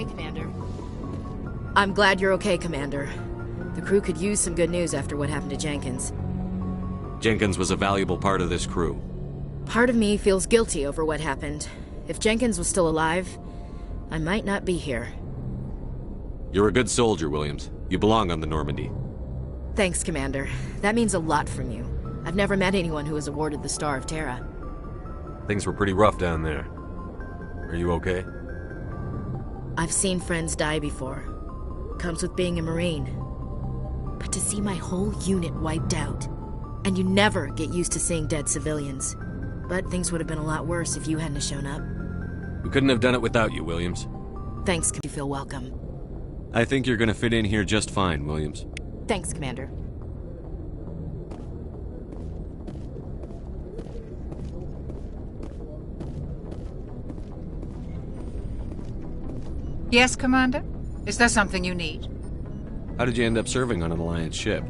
Hey, Commander. I'm glad you're okay, Commander. The crew could use some good news after what happened to Jenkins. Jenkins was a valuable part of this crew. Part of me feels guilty over what happened. If Jenkins was still alive, I might not be here. You're a good soldier, Williams. You belong on the Normandy. Thanks, Commander. That means a lot from you. I've never met anyone who was awarded the Star of Terra. Things were pretty rough down there. Are you okay? I've seen friends die before. Comes with being a Marine. But to see my whole unit wiped out, and you never get used to seeing dead civilians. But things would have been a lot worse if you hadn't shown up. We couldn't have done it without you, Williams. Thanks, you feel welcome. I think you're gonna fit in here just fine, Williams. Thanks, Commander. Yes, Commander? Is there something you need? How did you end up serving on an Alliance ship?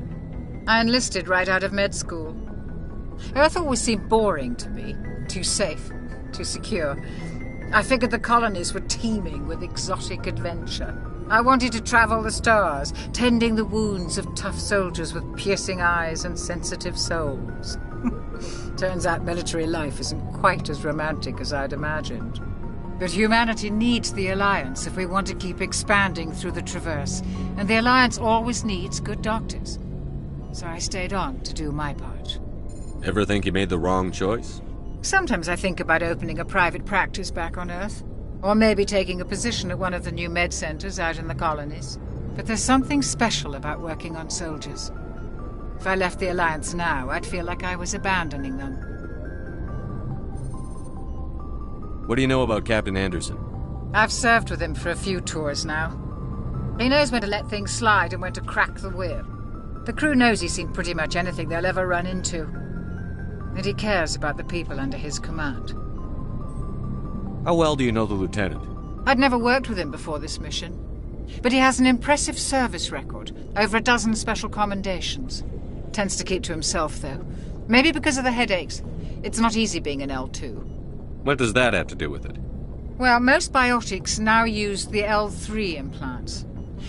I enlisted right out of med school. Earth always seemed boring to me. Too safe, too secure. I figured the colonies were teeming with exotic adventure. I wanted to travel the stars, tending the wounds of tough soldiers with piercing eyes and sensitive souls. Turns out military life isn't quite as romantic as I'd imagined. But humanity needs the Alliance if we want to keep expanding through the Traverse, and the Alliance always needs good doctors. So I stayed on to do my part. Ever think you made the wrong choice? Sometimes I think about opening a private practice back on Earth, or maybe taking a position at one of the new med centers out in the colonies. But there's something special about working on soldiers. If I left the Alliance now, I'd feel like I was abandoning them. What do you know about Captain Anderson? I've served with him for a few tours now. He knows when to let things slide and when to crack the whip. The crew knows he's seen pretty much anything they'll ever run into. And he cares about the people under his command. How well do you know the lieutenant? I'd never worked with him before this mission. But he has an impressive service record, over a dozen special commendations. Tends to keep to himself, though. Maybe because of the headaches. It's not easy being an L2. What does that have to do with it? Well, most biotics now use the L3 implants.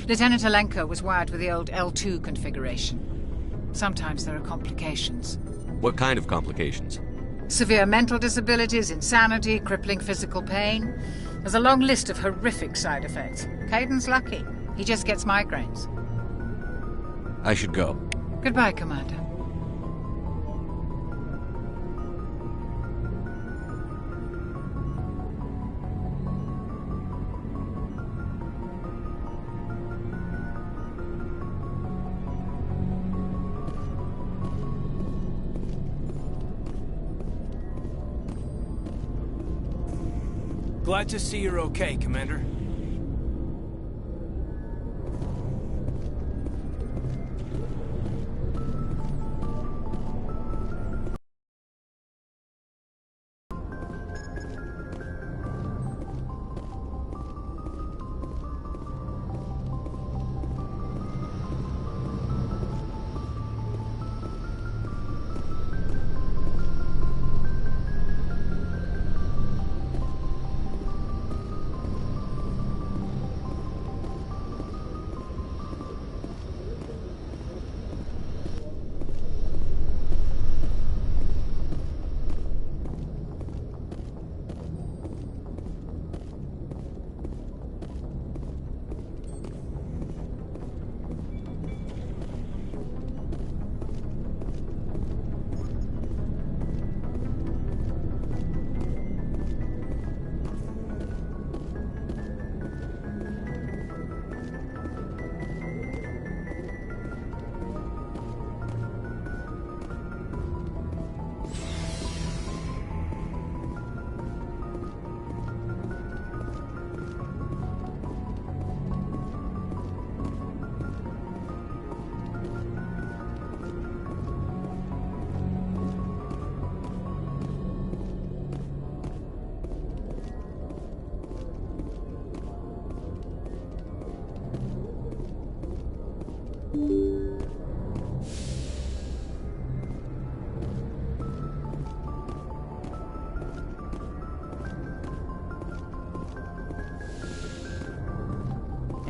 Lieutenant Alenko was wired with the old L2 configuration. Sometimes there are complications. What kind of complications? Severe mental disabilities, insanity, crippling physical pain. There's a long list of horrific side effects. Caden's lucky. He just gets migraines. I should go. Goodbye, Commander. Glad to see you're okay, Commander.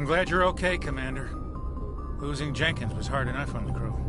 I'm glad you're okay, Commander. Losing Jenkins was hard enough on the crew.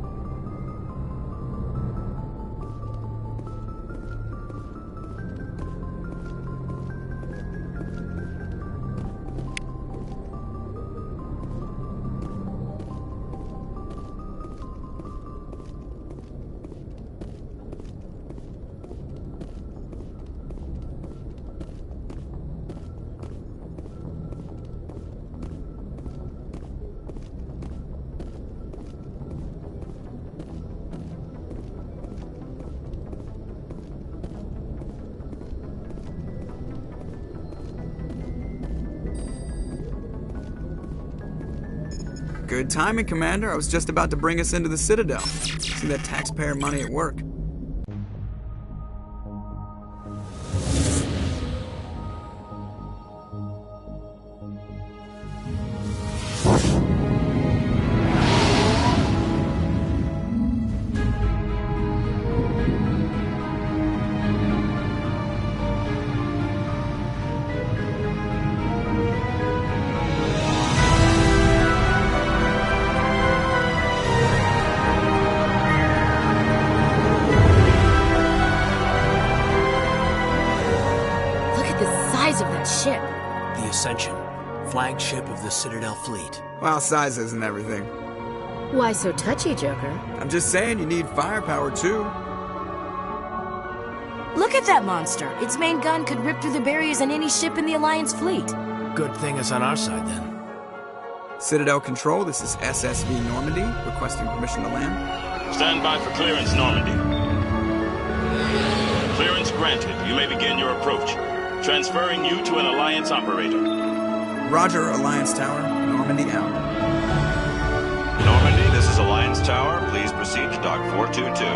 Good timing, Commander. I was just about to bring us into the Citadel. See that taxpayer money at work. Ship. The Ascension, flagship of the Citadel fleet. Well, size isn't everything. Why so touchy, Joker? I'm just saying you need firepower, too. Look at that monster. Its main gun could rip through the barriers in any ship in the Alliance fleet. Good thing it's on our side, then. Citadel Control, this is SSV Normandy, requesting permission to land. Stand by for clearance, Normandy. Clearance granted. You may begin your approach. Transferring you to an Alliance operator. Roger, Alliance Tower. Normandy out. Normandy, this is Alliance Tower. Please proceed to Dock 422.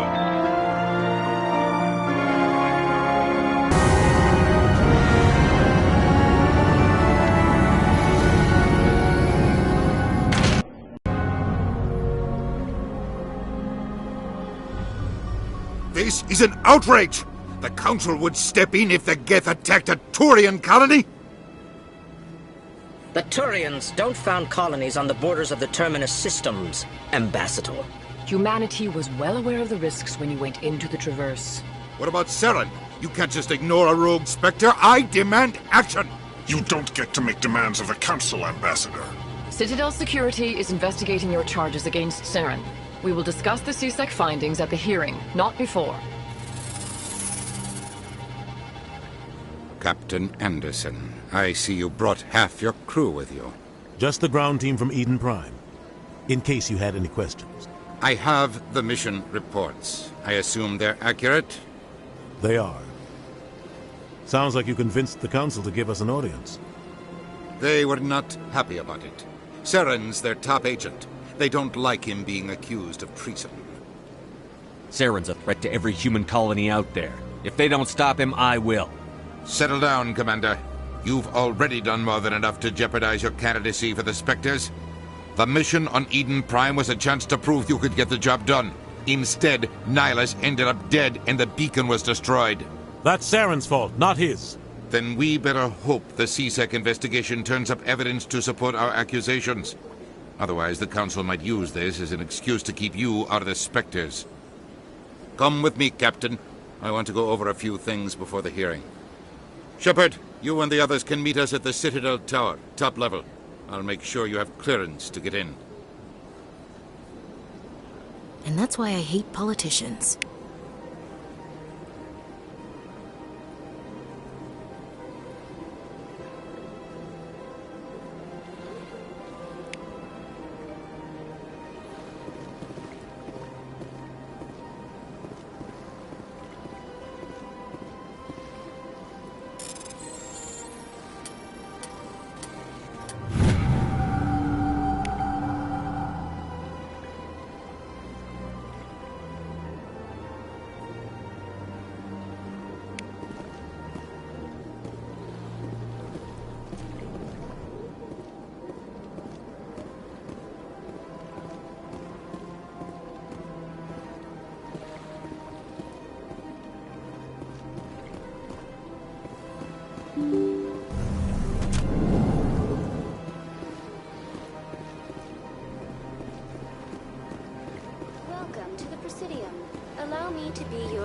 This is an outrage! The Council would step in if the Geth attacked a Turian colony? The Turians don't found colonies on the borders of the Terminus systems, Ambassador. Humanity was well aware of the risks when you went into the Traverse. What about Saren? You can't just ignore a rogue Spectre. I demand action! You don't get to make demands of the Council, Ambassador. Citadel Security is investigating your charges against Saren. We will discuss the CSEC findings at the hearing, not before. Captain Anderson, I see you brought half your crew with you. Just the ground team from Eden Prime, in case you had any questions. I have the mission reports. I assume they're accurate? They are. Sounds like you convinced the Council to give us an audience. They were not happy about it. Saren's their top agent. They don't like him being accused of treason. Saren's a threat to every human colony out there. If they don't stop him, I will. Settle down, Commander. You've already done more than enough to jeopardize your candidacy for the Spectres. The mission on Eden Prime was a chance to prove you could get the job done. Instead, Nihilus ended up dead and the beacon was destroyed. That's Saren's fault, not his. Then we better hope the CSEC investigation turns up evidence to support our accusations. Otherwise, the Council might use this as an excuse to keep you out of the Spectres. Come with me, Captain. I want to go over a few things before the hearing. Shepard, you and the others can meet us at the Citadel Tower, top level. I'll make sure you have clearance to get in. And that's why I hate politicians.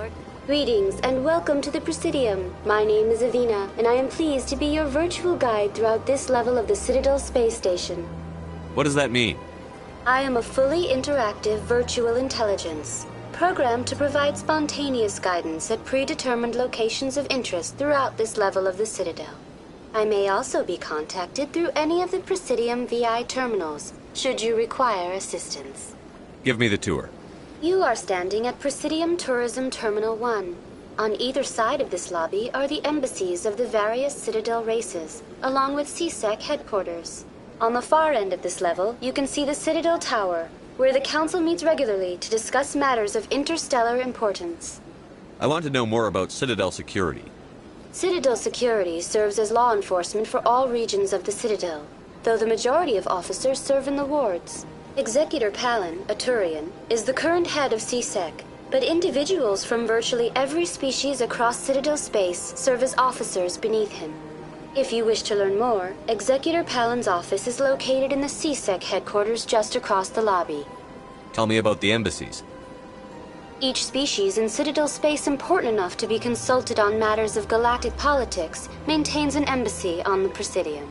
Lord. Greetings and welcome to the Presidium. My name is Avina, and I am pleased to be your virtual guide throughout this level of the Citadel space station. What does that mean? I am a fully interactive virtual intelligence, programmed to provide spontaneous guidance at predetermined locations of interest throughout this level of the Citadel. I may also be contacted through any of the Presidium VI terminals, should you require assistance. Give me the tour. You are standing at Presidium Tourism Terminal 1. On either side of this lobby are the embassies of the various Citadel races, along with CSEC headquarters. On the far end of this level, you can see the Citadel Tower, where the Council meets regularly to discuss matters of interstellar importance. I want to know more about Citadel security. Citadel security serves as law enforcement for all regions of the Citadel, though the majority of officers serve in the wards. Executor Palin, a Turian, is the current head of CSEC, but individuals from virtually every species across Citadel space serve as officers beneath him. If you wish to learn more, Executor Palin's office is located in the CSEC headquarters just across the lobby. Tell me about the embassies. Each species in Citadel space important enough to be consulted on matters of galactic politics maintains an embassy on the Presidium.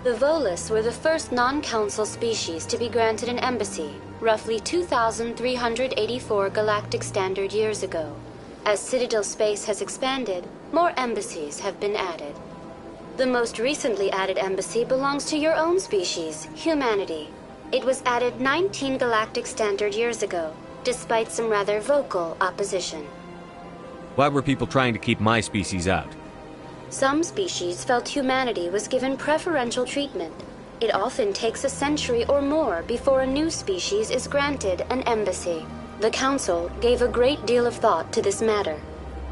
The Volus were the first non-council species to be granted an embassy, roughly 2,384 galactic standard years ago. As Citadel space has expanded, more embassies have been added. The most recently added embassy belongs to your own species, humanity. It was added 19 galactic standard years ago, despite some rather vocal opposition. Why were people trying to keep my species out? Some species felt humanity was given preferential treatment. It often takes a century or more before a new species is granted an embassy. The Council gave a great deal of thought to this matter.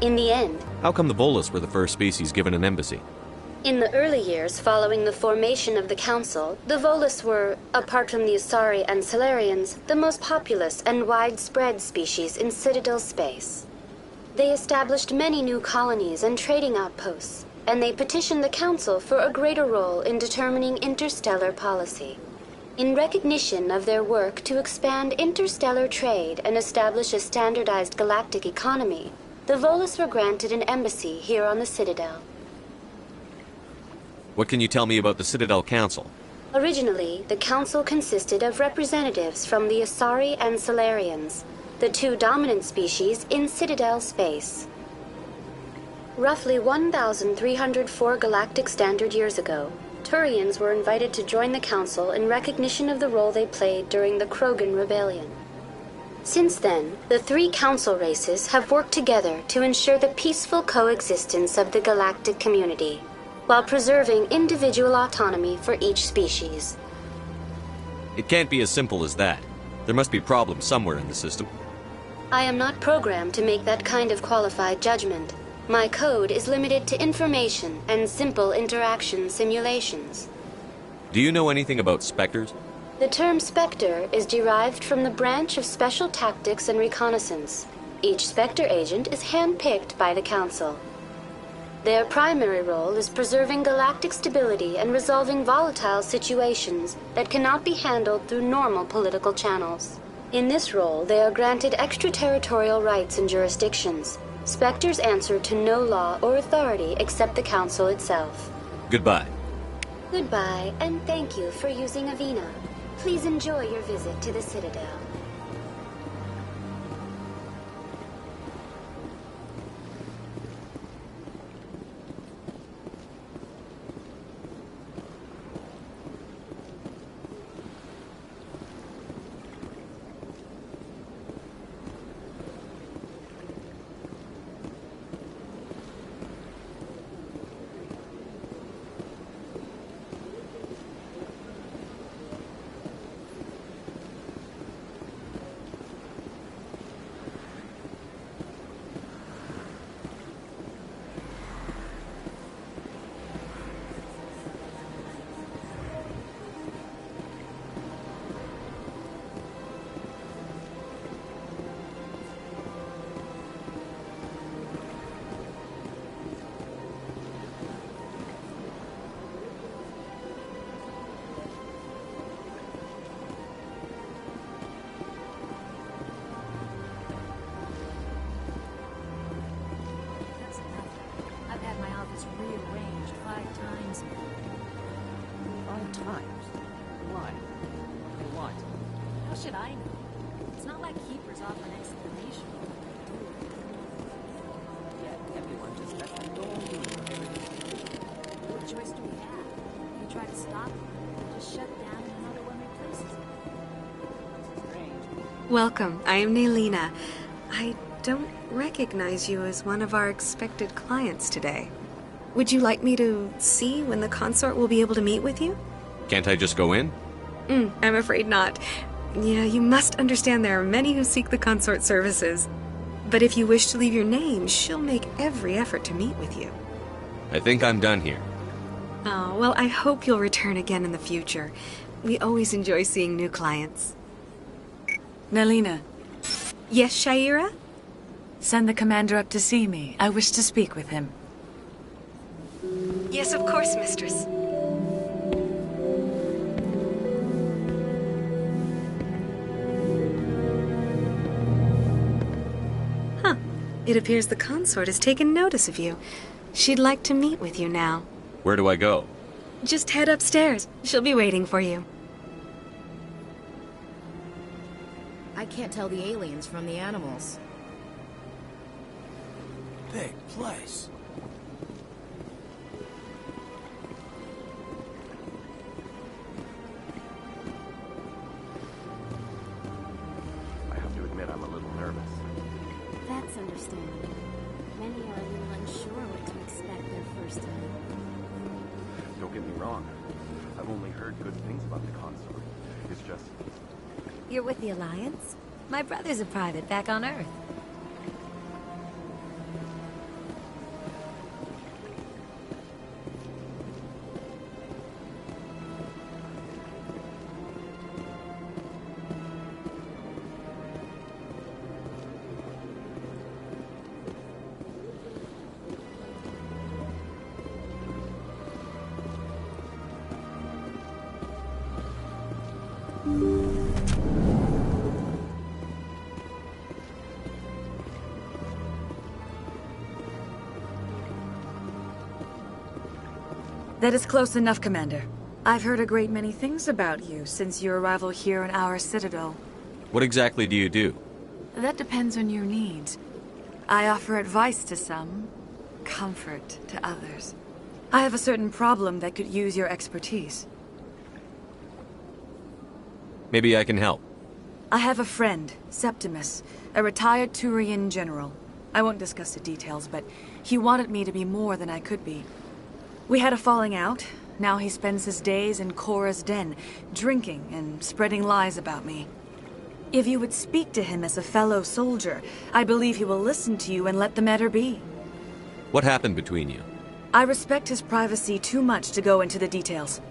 In the end... How come the Volus were the first species given an embassy? In the early years following the formation of the Council, the Volus were, apart from the Asari and Solarians, the most populous and widespread species in Citadel space. They established many new colonies and trading outposts, and they petitioned the Council for a greater role in determining interstellar policy. In recognition of their work to expand interstellar trade and establish a standardized galactic economy, the Volus were granted an embassy here on the Citadel. What can you tell me about the Citadel Council? Originally, the Council consisted of representatives from the Asari and Solarians, the two dominant species in Citadel space. Roughly 1,304 galactic standard years ago, Turians were invited to join the Council in recognition of the role they played during the Krogan Rebellion. Since then, the three Council races have worked together to ensure the peaceful coexistence of the galactic community, while preserving individual autonomy for each species. It can't be as simple as that. There must be problems somewhere in the system. I am not programmed to make that kind of qualified judgment. My code is limited to information and simple interaction simulations. Do you know anything about Spectres? The term Spectre is derived from the branch of Special Tactics and Reconnaissance. Each Spectre agent is hand-picked by the Council. Their primary role is preserving galactic stability and resolving volatile situations that cannot be handled through normal political channels. In this role, they are granted extraterritorial rights and jurisdictions. Spectres answer to no law or authority except the Council itself. Goodbye. Goodbye, and thank you for using Avina. Please enjoy your visit to the Citadel. impossible. 5 times? Why? And what? How should I know? It's not like Keepers offer an explanation. Yet everyone just lets them go on doing whatever they do. What choice do we have? If we try to stop it, we'll just shut down and another one replaces it. Strange. Welcome. I am Nelina. I don't recognize you as one of our expected clients today. Would you like me to see when the consort will be able to meet with you? Can't I just go in? I'm afraid not. Yeah, you must understand there are many who seek the consort services. But if you wish to leave your name, she'll make every effort to meet with you. I think I'm done here. Oh, well, I hope you'll return again in the future. We always enjoy seeing new clients. Nelina. Yes, Shaira? Send the commander up to see me. I wish to speak with him. Yes, of course, mistress. Huh. It appears the consort has taken notice of you. She'd like to meet with you now. Where do I go? Just head upstairs. She'll be waiting for you. I can't tell the aliens from the animals. Big place. I have to admit I'm a little nervous. That's understandable. Many are a little unsure what to expect their first time. Don't get me wrong. I've only heard good things about the consort. It's just... You're with the Alliance? My brother's a private back on Earth. That is close enough, Commander. I've heard a great many things about you since your arrival here in our Citadel. What exactly do you do? That depends on your needs. I offer advice to some, comfort to others. I have a certain problem that could use your expertise. Maybe I can help. I have a friend, Septimus, a retired Turian general. I won't discuss the details, but he wanted me to be more than I could be. We had a falling out. Now he spends his days in Korra's den, drinking and spreading lies about me. If you would speak to him as a fellow soldier, I believe he will listen to you and let the matter be. What happened between you? I respect his privacy too much to go into the details.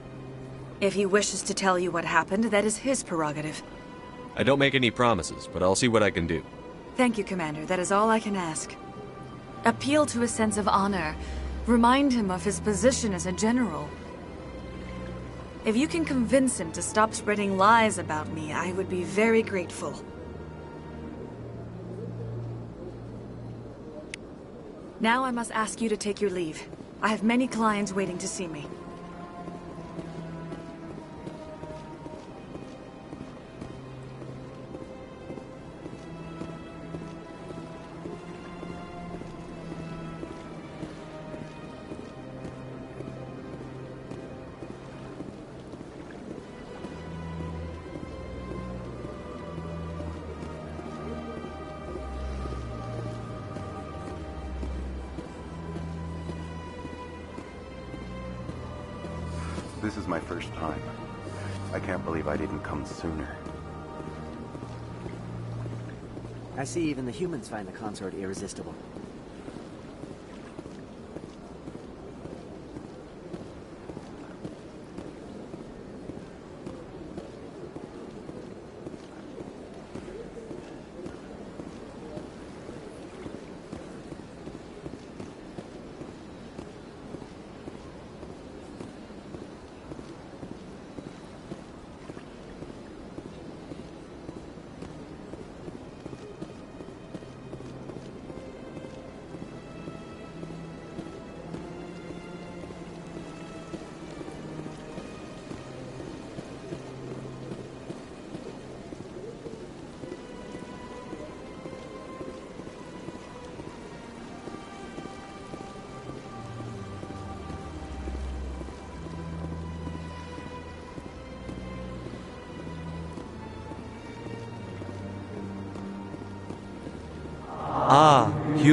If he wishes to tell you what happened, that is his prerogative. I don't make any promises, but I'll see what I can do. Thank you, Commander. That is all I can ask. Appeal to his sense of honor. Remind him of his position as a general. If you can convince him to stop spreading lies about me, I would be very grateful. Now I must ask you to take your leave. I have many clients waiting to see me. This is my first time. I can't believe I didn't come sooner. I see even the humans find the consort irresistible.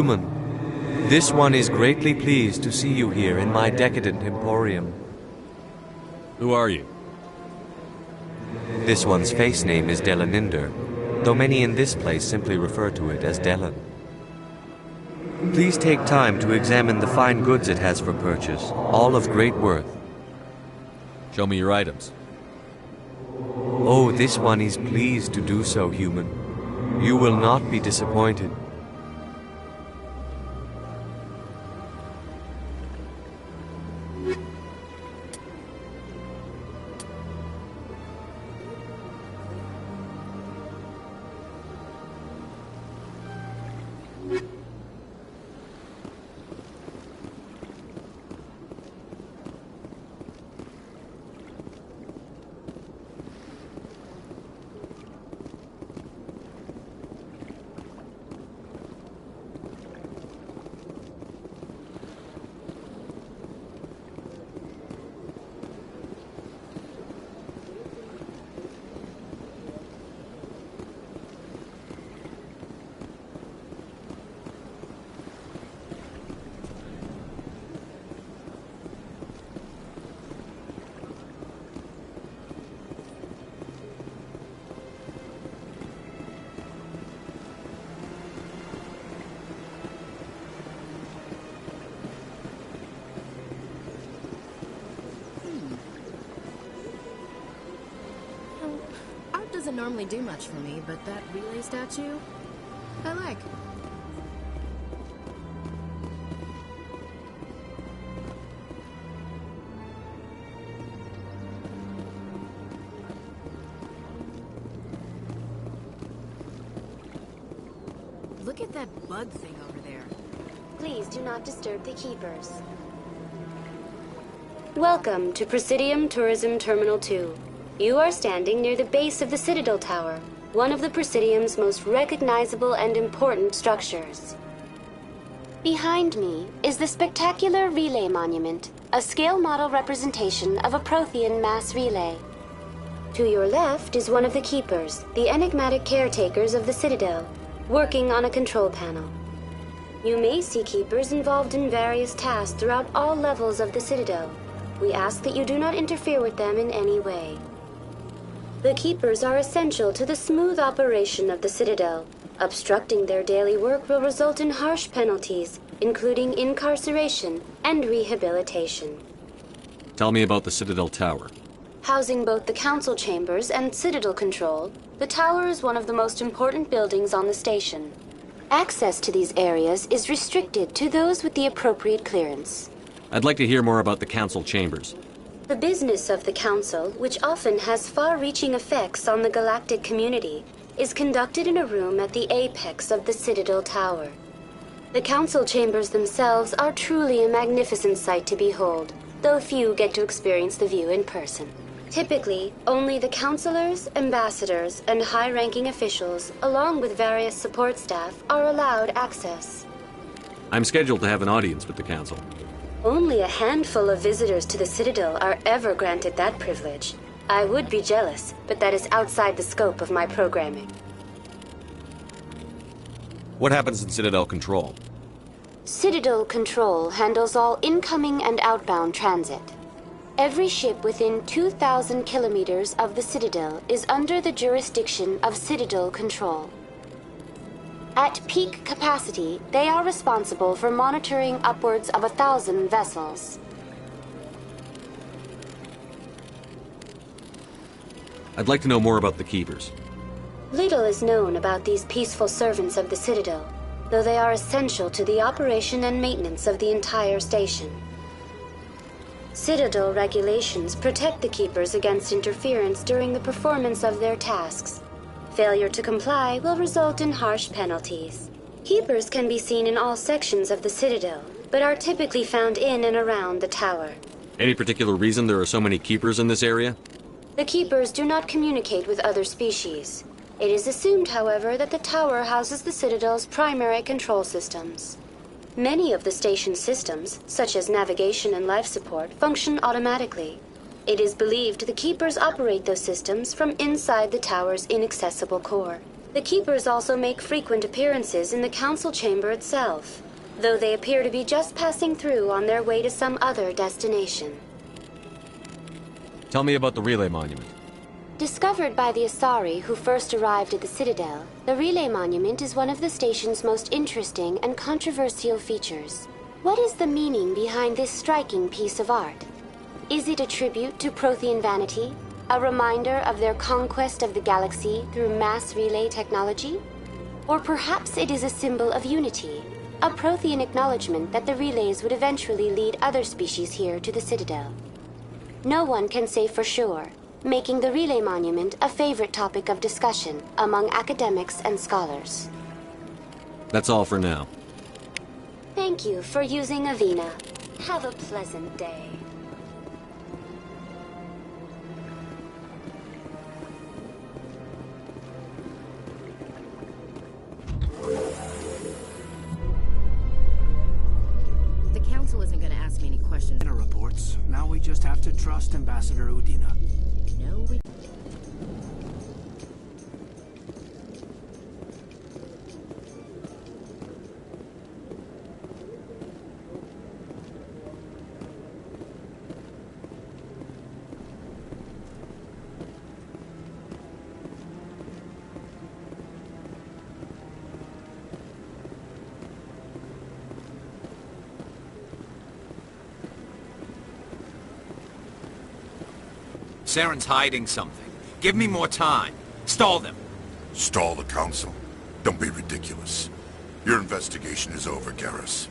Human, this one is greatly pleased to see you here in my decadent emporium. Who are you? This one's face name is Delaninder, though many in this place simply refer to it as Delan. Please take time to examine the fine goods it has for purchase, all of great worth. Show me your items. Oh, this one is pleased to do so, human. You will not be disappointed. Doesn't normally do much for me, but that relay statue, I like. Look at that bug thing over there. Please do not disturb the keepers. Welcome to Presidium Tourism Terminal 2. You are standing near the base of the Citadel Tower, one of the Presidium's most recognizable and important structures. Behind me is the spectacular relay monument, a scale model representation of a Prothean mass relay. To your left is one of the keepers, the enigmatic caretakers of the Citadel, working on a control panel. You may see keepers involved in various tasks throughout all levels of the Citadel. We ask that you do not interfere with them in any way. The keepers are essential to the smooth operation of the Citadel. Obstructing their daily work will result in harsh penalties, including incarceration and rehabilitation. Tell me about the Citadel Tower. Housing both the council chambers and Citadel control, the tower is one of the most important buildings on the station. Access to these areas is restricted to those with the appropriate clearance. I'd like to hear more about the council chambers. The business of the Council, which often has far-reaching effects on the galactic community, is conducted in a room at the apex of the Citadel Tower. The Council chambers themselves are truly a magnificent sight to behold, though few get to experience the view in person. Typically, only the councilors, ambassadors, and high-ranking officials, along with various support staff, are allowed access. I'm scheduled to have an audience with the council. Only a handful of visitors to the Citadel are ever granted that privilege. I would be jealous, but that is outside the scope of my programming. What happens in Citadel Control? Citadel Control handles all incoming and outbound transit. Every ship within 2,000 kilometers of the Citadel is under the jurisdiction of Citadel Control. At peak capacity, they are responsible for monitoring upwards of 1,000 vessels. I'd like to know more about the Keepers. Little is known about these peaceful servants of the Citadel, though they are essential to the operation and maintenance of the entire station. Citadel regulations protect the Keepers against interference during the performance of their tasks. Failure to comply will result in harsh penalties. Keepers can be seen in all sections of the Citadel, but are typically found in and around the tower. Any particular reason there are so many Keepers in this area? The Keepers do not communicate with other species. It is assumed, however, that the tower houses the Citadel's primary control systems. Many of the station's systems, such as navigation and life support, function automatically. It is believed the Keepers operate those systems from inside the tower's inaccessible core. The Keepers also make frequent appearances in the Council chamber itself, though they appear to be just passing through on their way to some other destination. Tell me about the relay monument. Discovered by the Asari who first arrived at the Citadel, the relay monument is one of the station's most interesting and controversial features. What is the meaning behind this striking piece of art? Is it a tribute to Prothean vanity? A reminder of their conquest of the galaxy through mass relay technology? Or perhaps it is a symbol of unity, a Prothean acknowledgement that the relays would eventually lead other species here to the Citadel. No one can say for sure, making the relay monument a favorite topic of discussion among academics and scholars. That's all for now. Thank you for using Avina. Have a pleasant day. The Council isn't going to ask me any questions. Reports. Now we just have to trust Ambassador Udina. No, we... Saren's hiding something. Give me more time. Stall them. Stall the Council? Don't be ridiculous. Your investigation is over, Garrus.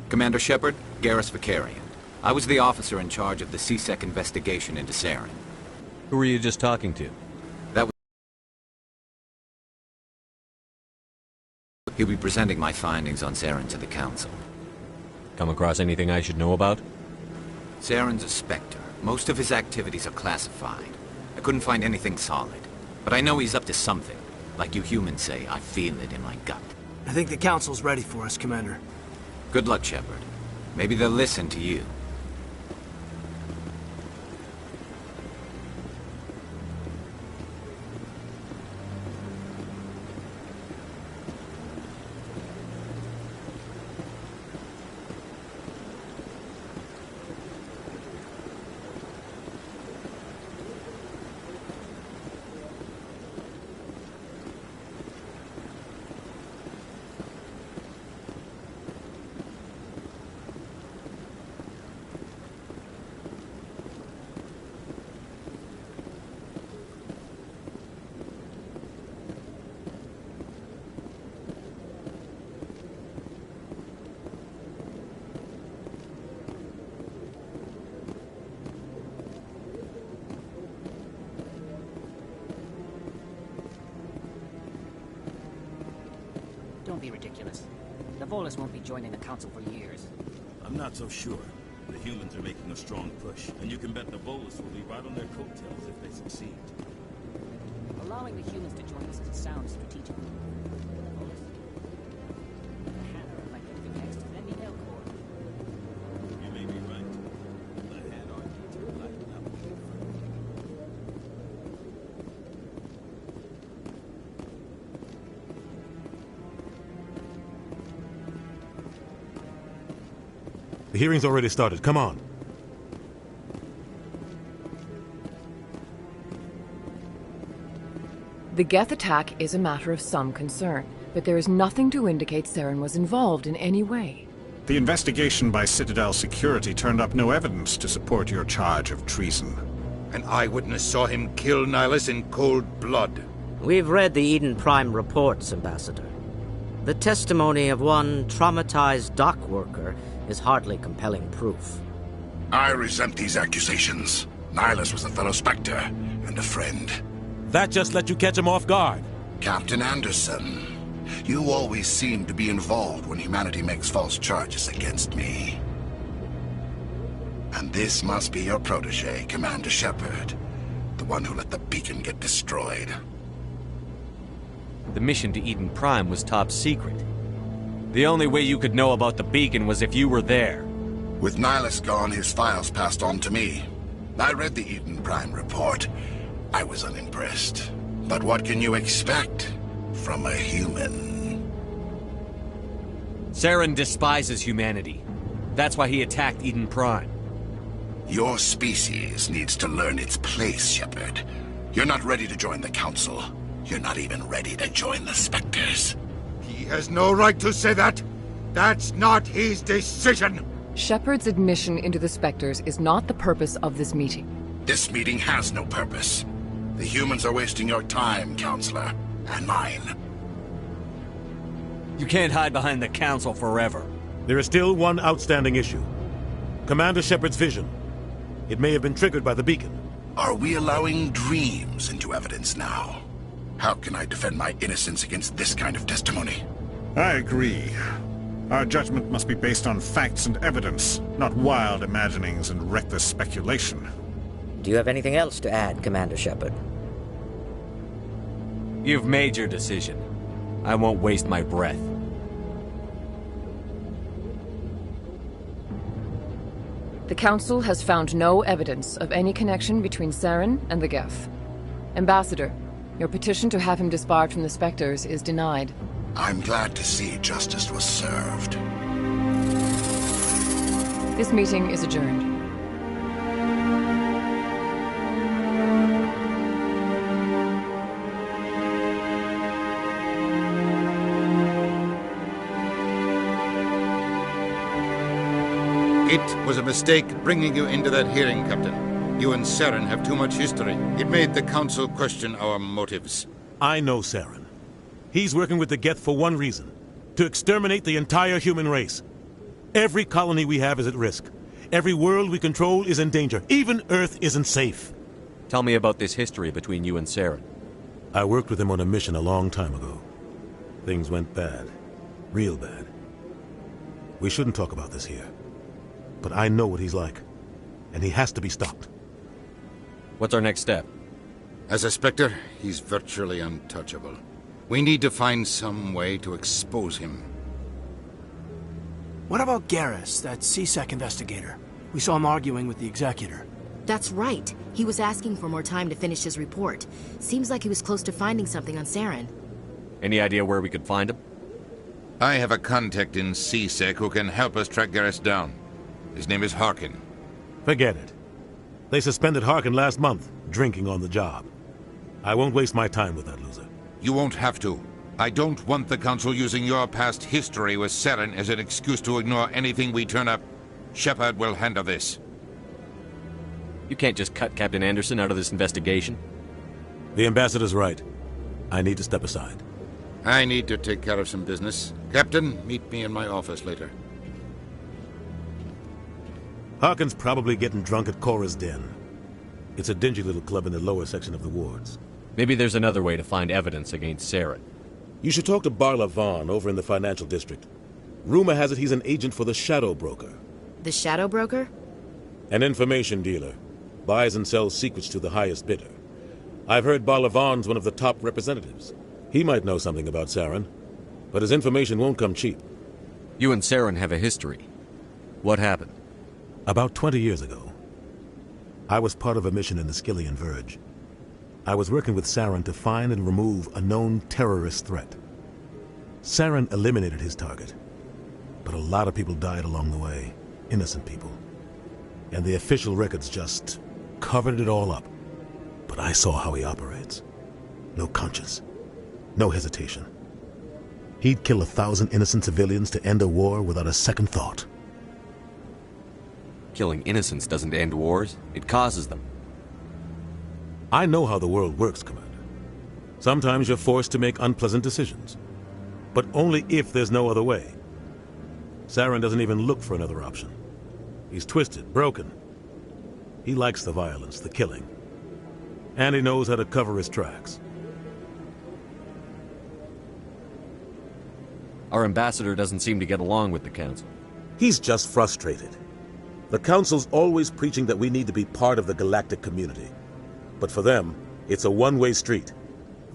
Commander Shepard, Garrus Vicarian. I was the officer in charge of the CSEC investigation into Saren. Who were you just talking to? That was... He'll be presenting my findings on Saren to the Council. Come across anything I should know about? Saren's a Spectre. Most of his activities are classified. I couldn't find anything solid. But I know he's up to something. Like you humans say, I feel it in my gut. I think the Council's ready for us, Commander. Good luck, Shepard. Maybe they'll listen to you. Don't be ridiculous. The Volus won't be joining the Council for years. I'm not so sure. The humans are making a strong push, and you can bet the Volus will be right on their coattails if they succeed. Allowing the humans to join us is a sound strategic move. The Volus? The Hanna might get the next Vendel Corps. You may be right. The Han are too light up. The hearing's already started. Come on. The Geth attack is a matter of some concern, but there is nothing to indicate Saren was involved in any way. The investigation by Citadel security turned up no evidence to support your charge of treason. An eyewitness saw him kill Nihilus in cold blood. We've read the Eden Prime reports, Ambassador. The testimony of one traumatized dock worker is hardly compelling proof. I resent these accusations. Nihilus was a fellow Spectre and a friend. That just let you catch him off guard. Captain Anderson, you always seem to be involved when humanity makes false charges against me. And this must be your protege, Commander Shepard, the one who let the beacon get destroyed. The mission to Eden Prime was top secret. The only way you could know about the beacon was if you were there. With Nihilus gone, his files passed on to me. I read the Eden Prime report. I was unimpressed. But what can you expect from a human? Saren despises humanity. That's why he attacked Eden Prime. Your species needs to learn its place, Shepard. You're not ready to join the Council. You're not even ready to join the Spectres. He has no right to say that. That's not his decision. Shepard's admission into the Spectres is not the purpose of this meeting. This meeting has no purpose. The humans are wasting your time, Counselor, and mine. You can't hide behind the Council forever. There is still one outstanding issue. Commander Shepard's vision. It may have been triggered by the beacon. Are we allowing dreams into evidence now? How can I defend my innocence against this kind of testimony? I agree. Our judgment must be based on facts and evidence, not wild imaginings and reckless speculation. Do you have anything else to add, Commander Shepard? You've made your decision. I won't waste my breath. The Council has found no evidence of any connection between Saren and the Geth. Ambassador, your petition to have him disbarred from the Spectres is denied. I'm glad to see justice was served. This meeting is adjourned. It was a mistake bringing you into that hearing, Captain. You and Saren have too much history. It made the Council question our motives. I know Saren. He's working with the Geth for one reason. To exterminate the entire human race. Every colony we have is at risk. Every world we control is in danger. Even Earth isn't safe. Tell me about this history between you and Saren. I worked with him on a mission a long time ago. Things went bad. Real bad. We shouldn't talk about this here. But I know what he's like. And he has to be stopped. What's our next step? As a Spectre, he's virtually untouchable. We need to find some way to expose him. What about Garrus, that CSEC investigator? We saw him arguing with the Executor. That's right. He was asking for more time to finish his report. Seems like he was close to finding something on Saren. Any idea where we could find him? I have a contact in CSEC who can help us track Garrus down. His name is Harkin. Forget it. They suspended Harkin last month, drinking on the job. I won't waste my time with that loser. You won't have to. I don't want the Council using your past history with Saren as an excuse to ignore anything we turn up. Shepard will handle this. You can't just cut Captain Anderson out of this investigation. The Ambassador's right. I need to step aside. I need to take care of some business. Captain, meet me in my office later. Harkin's probably getting drunk at Cora's Den. It's a dingy little club in the lower section of the wards. Maybe there's another way to find evidence against Saren. You should talk to Barla Vaughn over in the financial district. Rumor has it he's an agent for the Shadow Broker. The Shadow Broker? An information dealer. Buys and sells secrets to the highest bidder. I've heard Barla Vaughn's one of the top representatives. He might know something about Saren, but his information won't come cheap. You and Saren have a history. What happened? About 20 years ago, I was part of a mission in the Skillian Verge. I was working with Saren to find and remove a known terrorist threat. Saren eliminated his target, but a lot of people died along the way, innocent people. And the official records just covered it all up. But I saw how he operates. No conscience, no hesitation. He'd kill 1,000 innocent civilians to end a war without a second thought. Killing innocents doesn't end wars, it causes them. I know how the world works, Commander. Sometimes you're forced to make unpleasant decisions. But only if there's no other way. Saren doesn't even look for another option. He's twisted, broken. He likes the violence, the killing. And he knows how to cover his tracks. Our ambassador doesn't seem to get along with the Council. He's just frustrated. The Council's always preaching that we need to be part of the galactic community. But for them, it's a one-way street.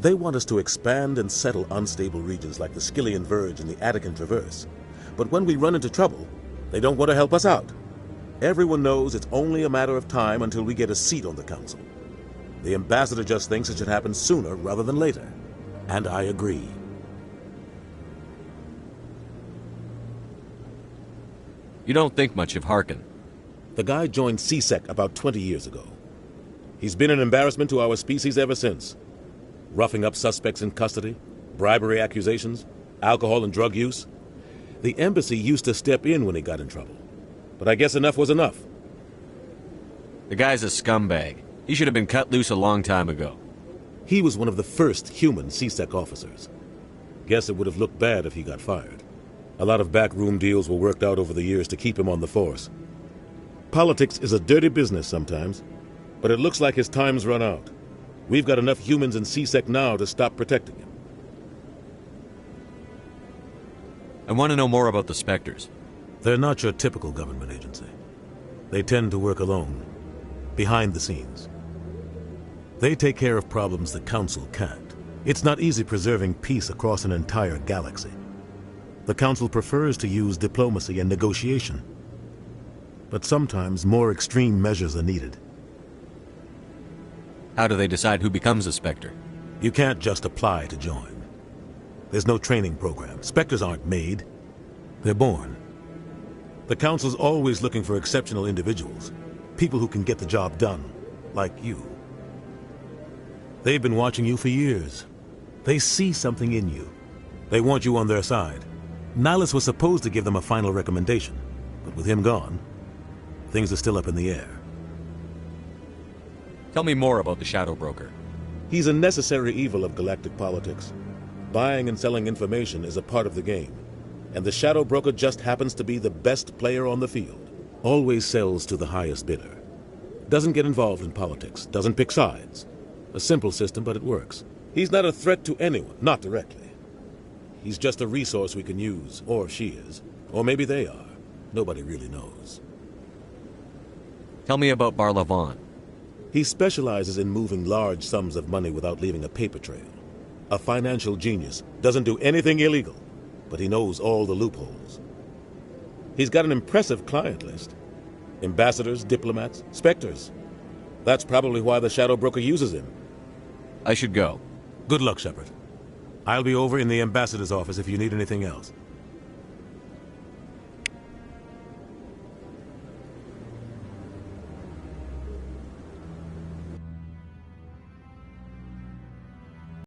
They want us to expand and settle unstable regions like the Skillian Verge and the Attican Traverse. But when we run into trouble, they don't want to help us out. Everyone knows it's only a matter of time until we get a seat on the council. The ambassador just thinks it should happen sooner rather than later. And I agree. You don't think much of Harkin. The guy joined CSEC about 20 years ago. He's been an embarrassment to our species ever since. Roughing up suspects in custody, bribery accusations, alcohol and drug use. The embassy used to step in when he got in trouble. But I guess enough was enough. The guy's a scumbag. He should have been cut loose a long time ago. He was one of the first human CSEC officers. Guess it would have looked bad if he got fired. A lot of backroom deals were worked out over the years to keep him on the force. Politics is a dirty business sometimes, but it looks like his time's run out. We've got enough humans in CSEC now to stop protecting him. I want to know more about the Spectres. They're not your typical government agency. They tend to work alone, behind the scenes. They take care of problems the Council can't. It's not easy preserving peace across an entire galaxy. The Council prefers to use diplomacy and negotiation. But sometimes more extreme measures are needed. How do they decide who becomes a Spectre? You can't just apply to join. There's no training program. Spectres aren't made. They're born. The Council's always looking for exceptional individuals. People who can get the job done. Like you. They've been watching you for years. They see something in you. They want you on their side. Nihilus was supposed to give them a final recommendation. But with him gone, things are still up in the air. Tell me more about the Shadow Broker. He's a necessary evil of galactic politics. Buying and selling information is a part of the game. And the Shadow Broker just happens to be the best player on the field. Always sells to the highest bidder. Doesn't get involved in politics. Doesn't pick sides. A simple system, but it works. He's not a threat to anyone, not directly. He's just a resource we can use, or she is. Or maybe they are. Nobody really knows. Tell me about Barlavon. He specializes in moving large sums of money without leaving a paper trail. A financial genius. Doesn't do anything illegal, but he knows all the loopholes. He's got an impressive client list. Ambassadors, diplomats, Spectres. That's probably why the Shadow Broker uses him. I should go. Good luck, Shepard. I'll be over in the ambassador's office if you need anything else.